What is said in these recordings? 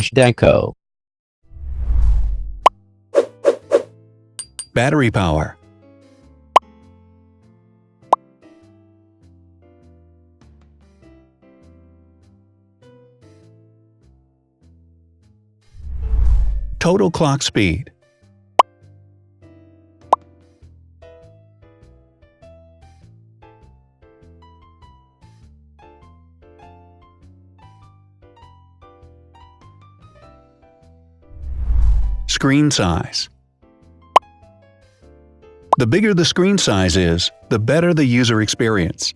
Zhdanko. Battery power. Total clock speed. Screen size. The bigger the screen size is, the better the user experience.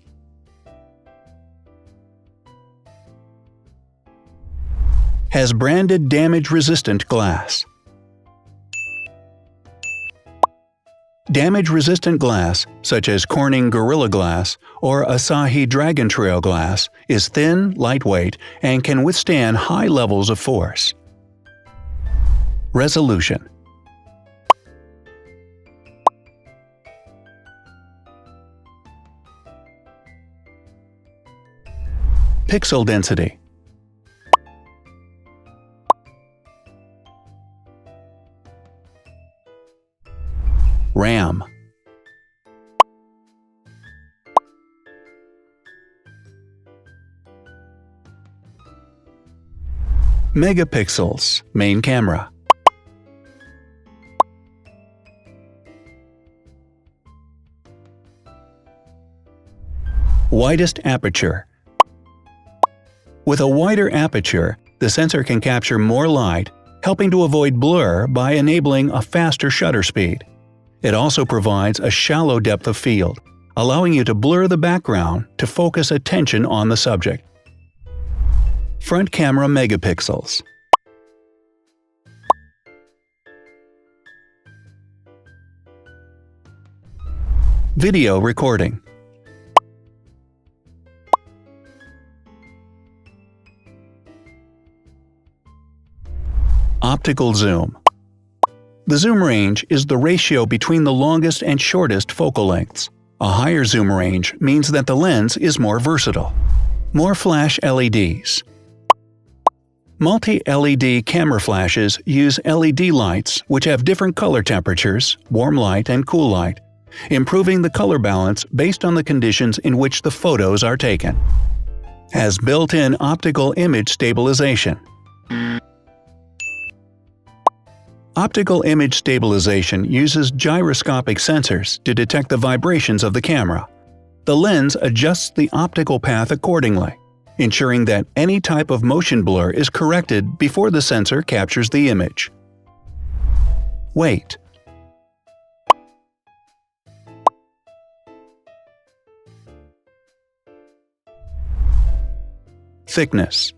Has branded damage-resistant glass. Damage-resistant glass, such as Corning Gorilla Glass or Asahi Dragon Trail Glass, is thin, lightweight, and can withstand high levels of force. Resolution. Pixel density. RAM. Megapixels, main camera. Widest aperture. With a wider aperture, the sensor can capture more light, helping to avoid blur by enabling a faster shutter speed. It also provides a shallow depth of field, allowing you to blur the background to focus attention on the subject. Front camera megapixels. Video recording. Optical zoom. The zoom range is the ratio between the longest and shortest focal lengths. A higher zoom range means that the lens is more versatile. More flash LEDs. Multi-LED camera flashes use LED lights which have different color temperatures, warm light and cool light, improving the color balance based on the conditions in which the photos are taken. Has built-in optical image stabilization. Optical image stabilization uses gyroscopic sensors to detect the vibrations of the camera. The lens adjusts the optical path accordingly, ensuring that any type of motion blur is corrected before the sensor captures the image. Weight. Thickness.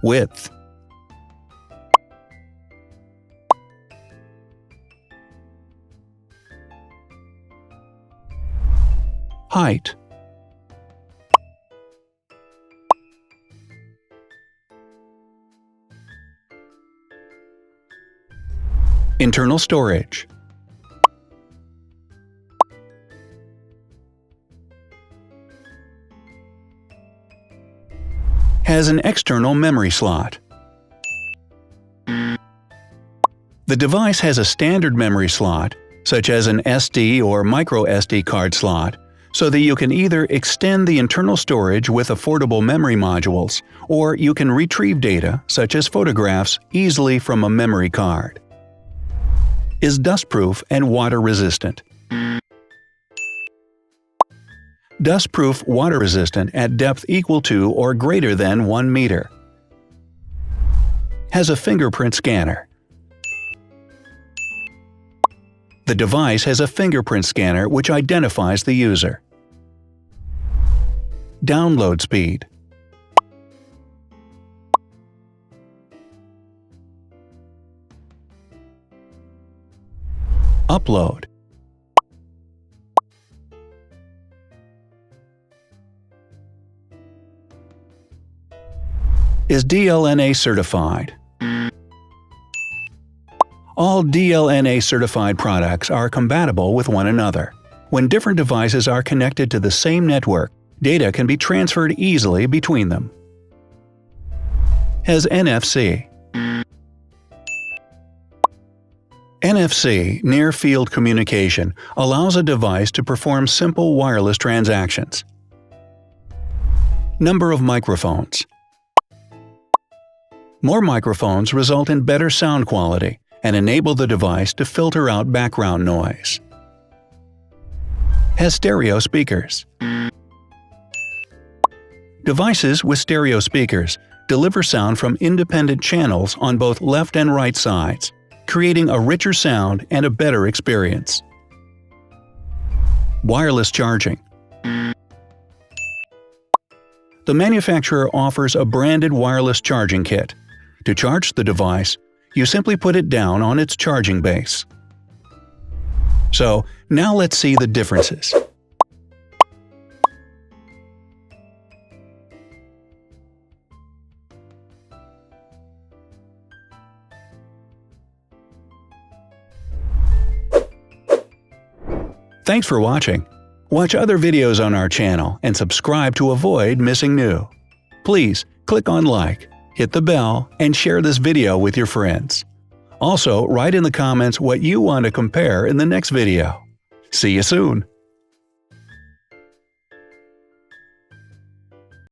Width. Height. Internal storage. Has an external memory slot. The device has a standard memory slot, such as an SD or micro SD card slot, so that you can either extend the internal storage with affordable memory modules, or you can retrieve data, such as photographs, easily from a memory card. Is dustproof and water-resistant. Dustproof water-resistant at depth equal to or greater than 1 meter. Has a fingerprint scanner. The device has a fingerprint scanner which identifies the user. Download speed. Upload. Is DLNA certified. All DLNA certified products are compatible with one another. When different devices are connected to the same network, data can be transferred easily between them. Has NFC. NFC, Near Field Communication, allows a device to perform simple wireless transactions. Number of microphones. More microphones result in better sound quality and enable the device to filter out background noise. Has stereo speakers. Devices with stereo speakers deliver sound from independent channels on both left and right sides, creating a richer sound and a better experience. Wireless charging. The manufacturer offers a branded wireless charging kit. To charge the device, you simply put it down on its charging base. So, now let's see the differences. Thanks for watching. Watch other videos on our channel and subscribe to avoid missing new. Please click on like, hit the bell, and share this video with your friends. Also, write in the comments what you want to compare in the next video. See you soon!